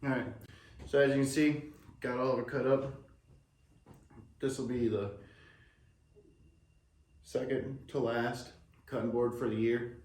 All right, so as you can see, got all of it cut up. This will be the second to last cutting board for the year.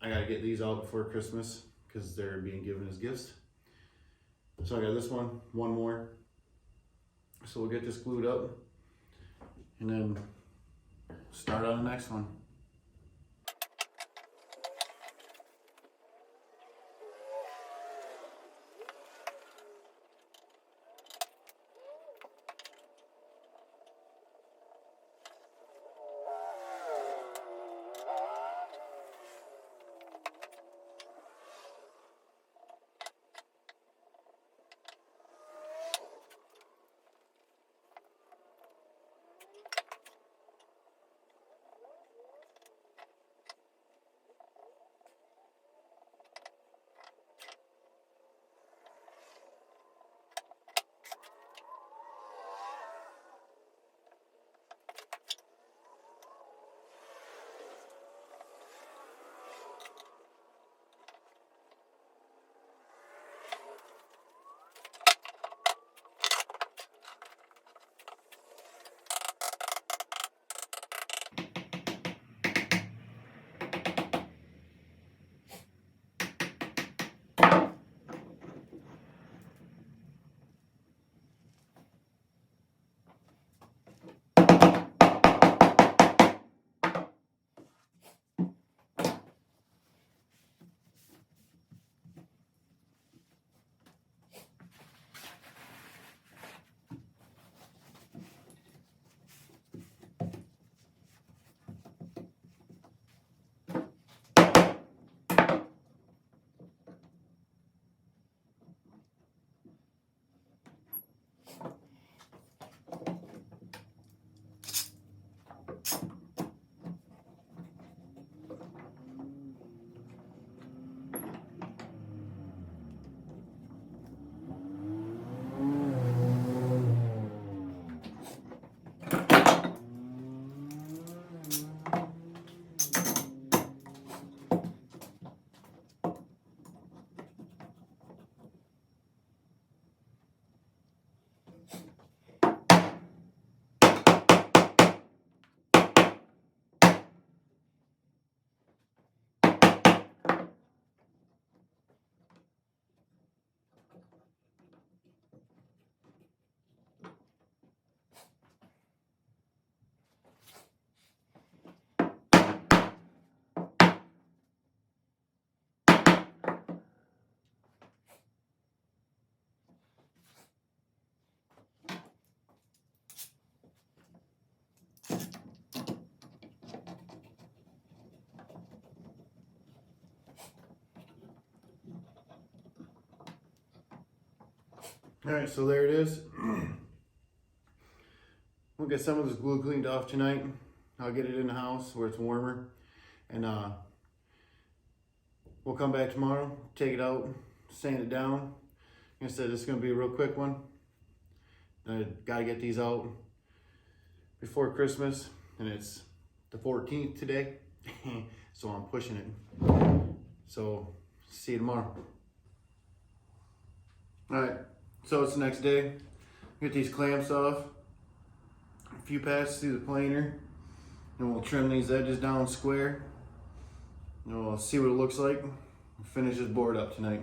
I gotta get these out before Christmas because they're being given as gifts. So I got this one more. So we'll get this glued up and then start on the next one. All right, so there it is. We'll get some of this glue cleaned off tonight. I'll get it in the house where it's warmer. And we'll come back tomorrow, take it out, sand it down. Like I said, this is gonna be a real quick one. I gotta get these out before Christmas, and it's the 14th today, so I'm pushing it. So, see you tomorrow. All right, so it's the next day. Get these clamps off, a few passes through the planer, and we'll trim these edges down square. And we'll see what it looks like. Finish this board up tonight.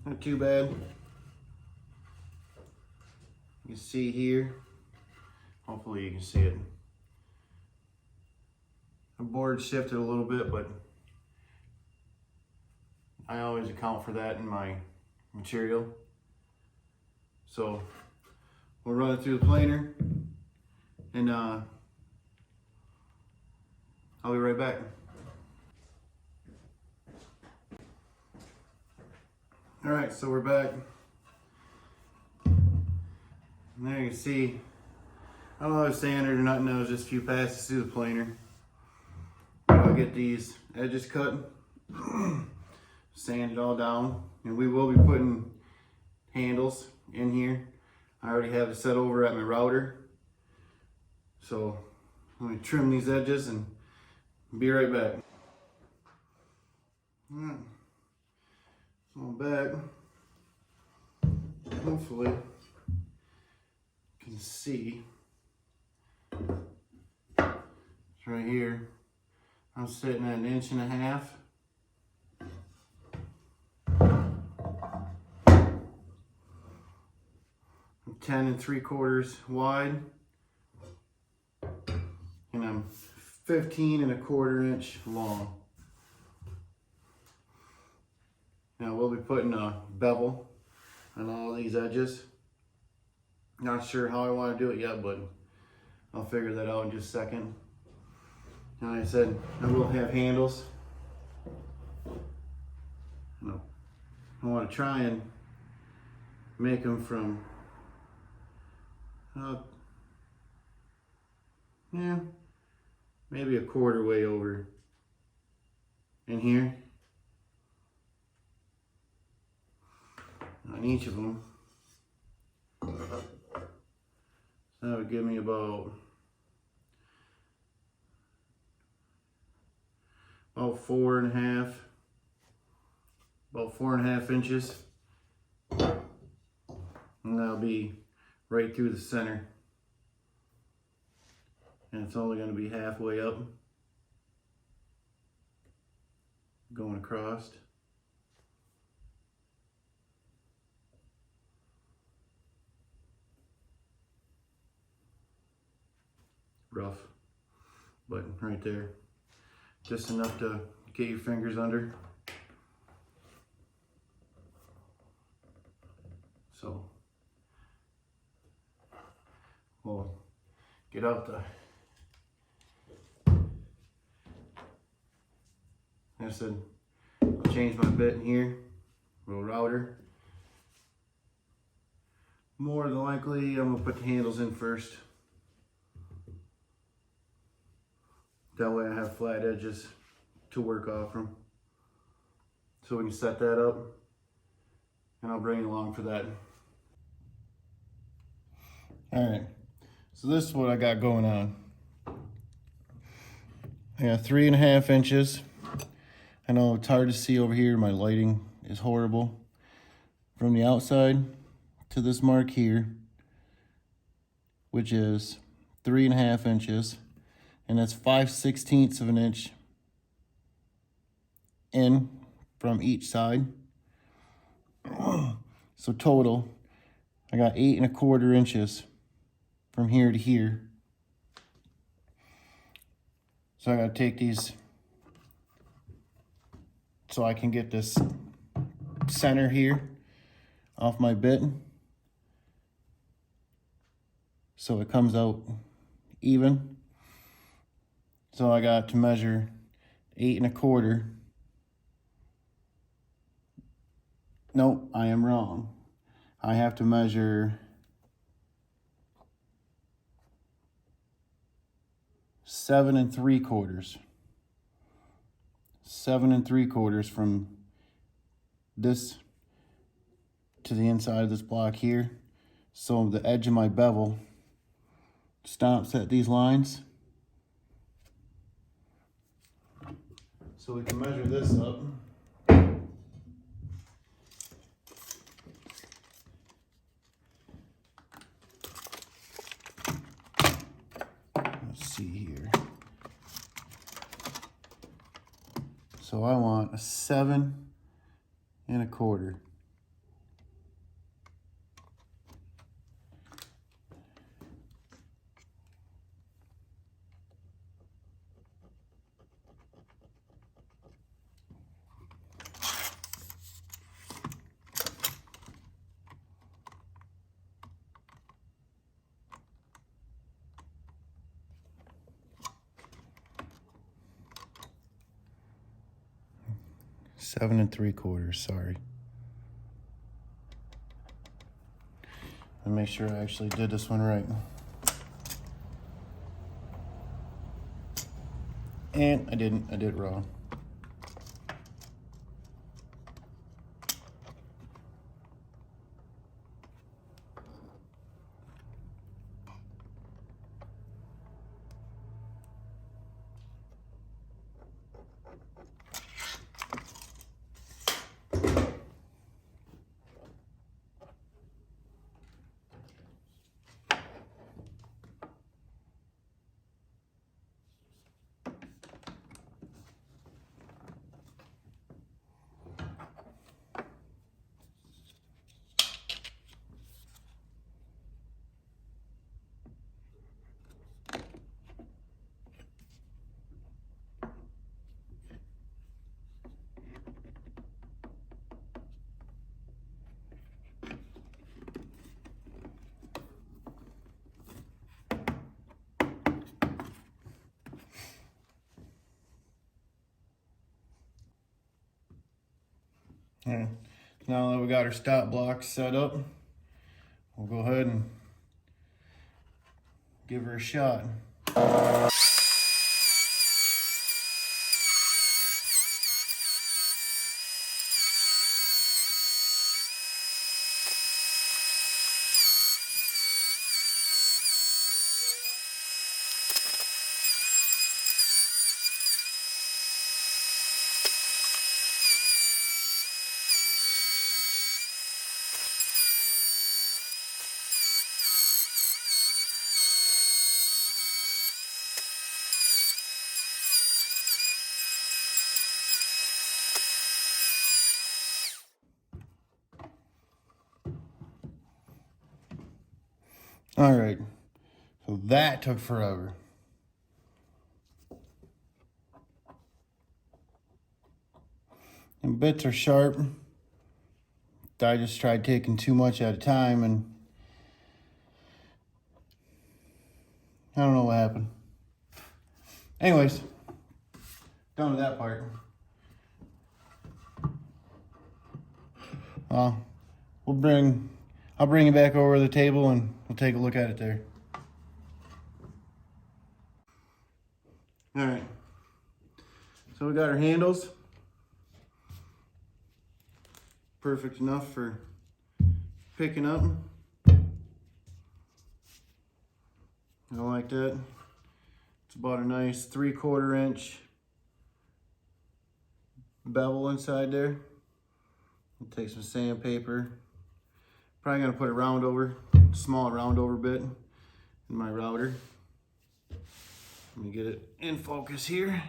Not too bad. You can see here, Hopefully you can see it. The board shifted a little bit, but I always account for that in my material. So we'll run it through the planer, and I'll be right back. All right, so we're back. And there you can see, I don't have a standard or nothing, it was just a few passes through the planer. I'll get these edges cut, sand it all down, and we will be putting handles in here. I already have it set over at my router. So let me trim these edges and be right back. All right, so I'm back. Hopefully you can see it's right here. I'm sitting at 1.5 inches. 10 3/4 wide, and I'm 15 1/4 inch long. Now we'll be putting a bevel on all these edges. Not sure how I want to do it yet, but I'll figure that out in just a second. And like I said, I will have handles. I want to try and make them from maybe 1/4 way over in here on each of them. So that would give me about 4.5 inches, and that'll be right through the center, and it's only going to be halfway up going across. Rough, but right there, just enough to get your fingers under. So we'll get out the, like I said, I'll change my bit in here, little router. More than likely, I'm gonna put the handles in first. That way I have flat edges to work off from. So we can set that up, and I'll bring you along for that. All right, so this is what I got going on. I got 3.5 inches. I know it's hard to see over here, my lighting is horrible. From the outside to this mark here, which is 3.5 inches, and that's 5/16 of an inch in from each side. So total, I got 8.25 inches from here to here. So I gotta take these so I can get this center here off my bit, so it comes out even. So I got to measure 8.25. Nope, I am wrong. I have to measure 7.75. 7.75 from this to the inside of this block here. So the edge of my bevel stops at these lines. So we can measure this up. Let's see here. So I want a 7.25. 7 3/4, sorry. And make sure I actually did this one right. And I didn't, I did it wrong. All right, now that we got our stop blocks set up, we'll go ahead and give her a shot. All right, so that took forever. And bits are sharp. I just tried taking too much at a time and I don't know what happened. Anyways, done with that part. I'll bring it back over to the table and we'll take a look at it there. All right, so we got our handles. Perfect enough for picking up. I like that. It's about a nice 3/4 inch bevel inside there. I'll take some sandpaper. Probably gonna put a round over, small round over bit in my router. Let me get it in focus here.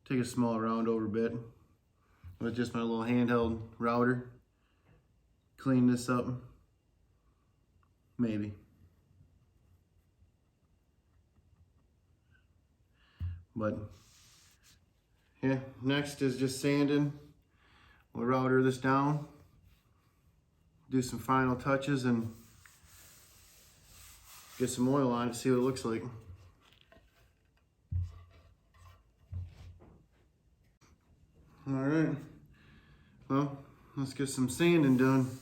Take a small round over bit with just my little handheld router. Clean this up, maybe. But yeah, next is just sanding. We'll router this down, do some final touches and get some oil on it, see what it looks like. All right, well, let's get some sanding done.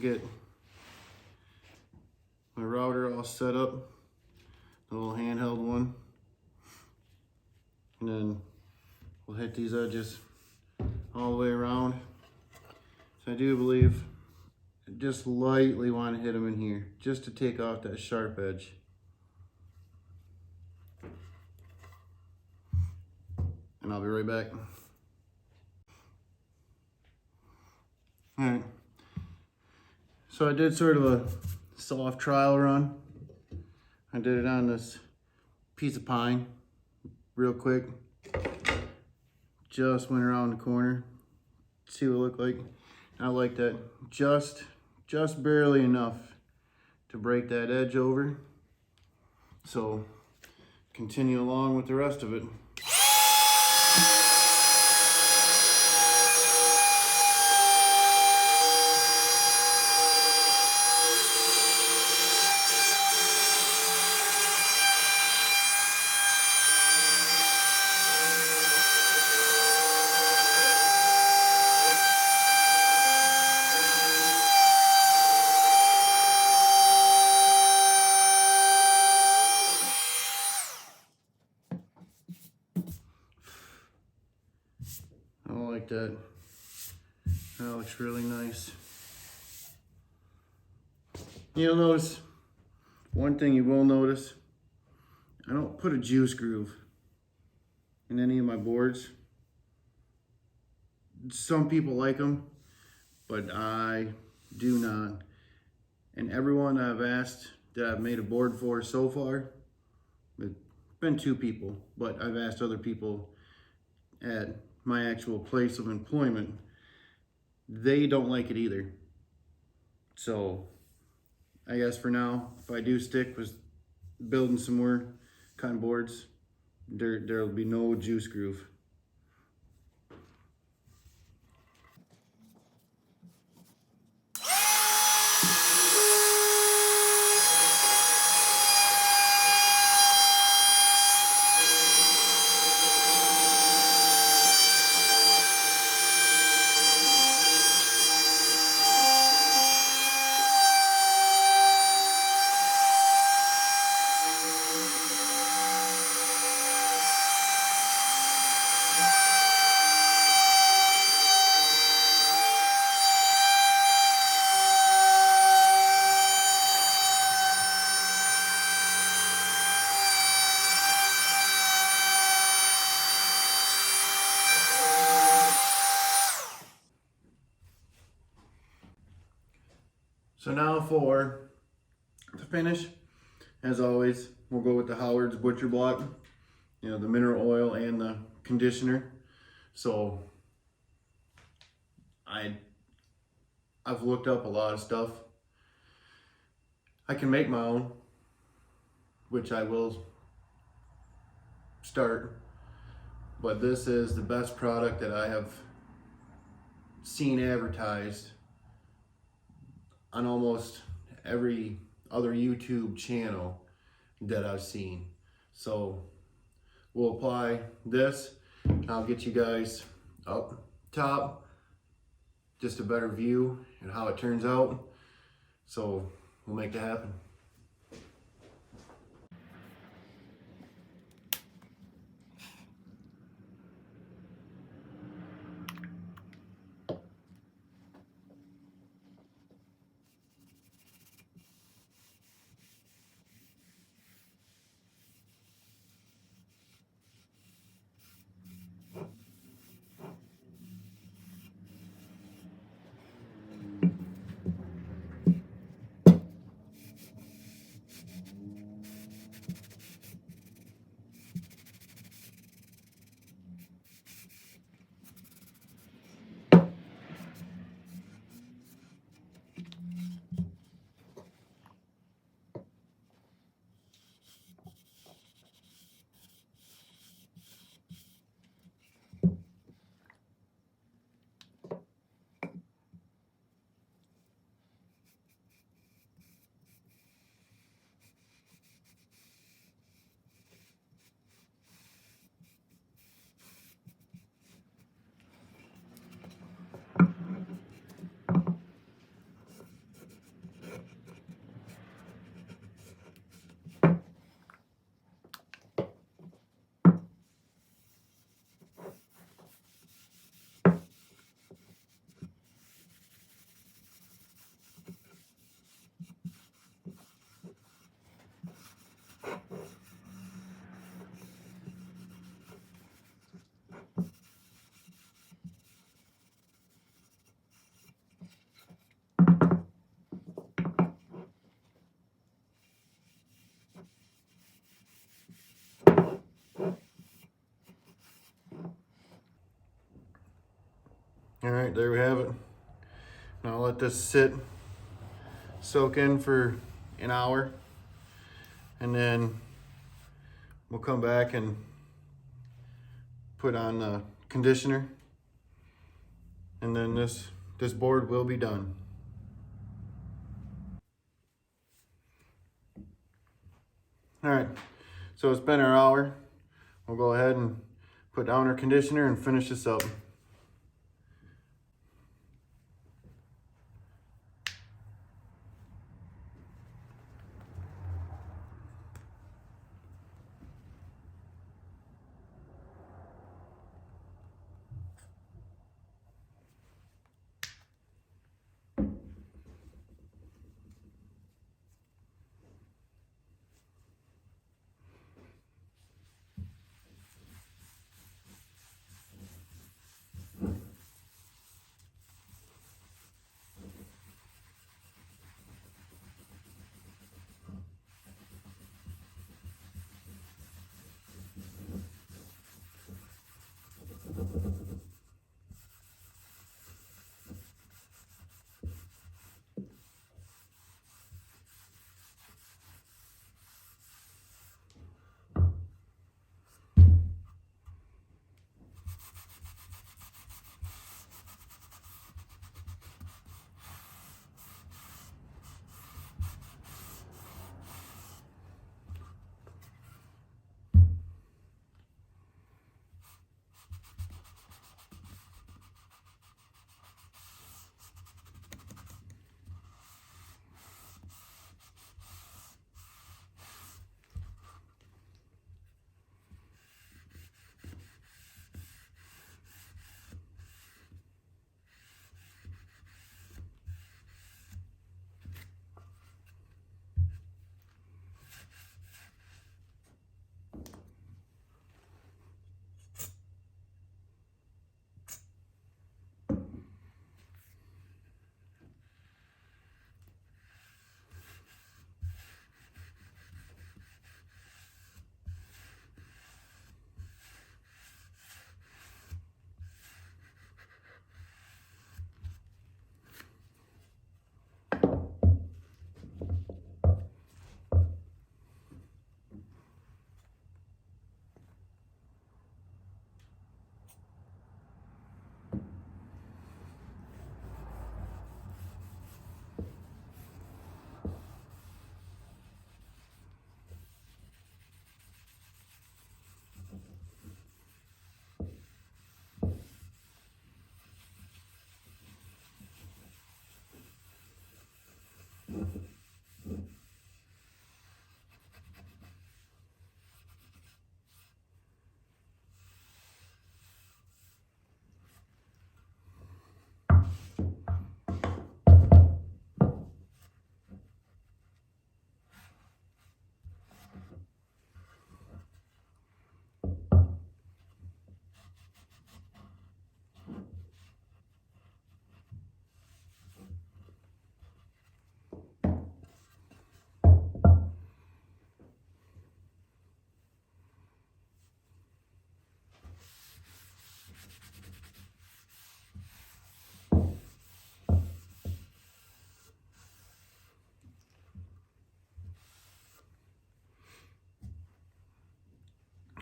get my router all set up, the little handheld one, and then we'll hit these edges all the way around. So I do believe I just lightly want to hit them in here just to take off that sharp edge. And I'll be right back. All right, so I did sort of a soft trial run. I did it on this piece of pine real quick. Just went around the corner, see what it looked like. I like that just barely enough to break that edge over. So continue along with the rest of it. I like that. That looks really nice. You'll notice, one thing you will notice, I don't put a juice groove in any of my boards. Some people like them, but I do not. And everyone I've asked that I've made a board for so far, it's been 2 people, but I've asked other people at my actual place of employment, they don't like it either. So I guess for now, if I do stick with building some more cotton boards, there'll be no juice groove. So now for the finish, as always, we'll go with the Howard's Butcher Block, you know, the mineral oil and the conditioner. So I've looked up a lot of stuff. I can make my own, which I will start, but this is the best product that I have seen advertised on almost every other YouTube channel that I've seen. So we'll apply this. I'll get you guys up top, just a better view and how it turns out. So we'll make that happen. All right, there we have it. Now let this soak in for an hour, and then we'll come back and put on the conditioner, and then this board will be done. All right, so it's been an hour. We'll go ahead and put down our conditioner and finish this up.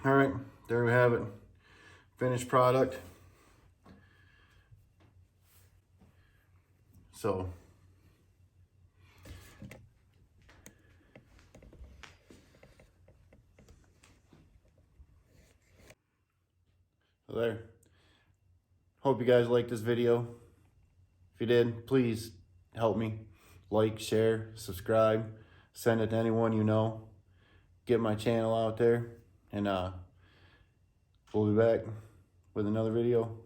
All right, there we have it. Finished product. So there. Hope you guys liked this video. If you did, please help me. Like, share, subscribe, send it to anyone you know. Get my channel out there, and we'll be back with another video.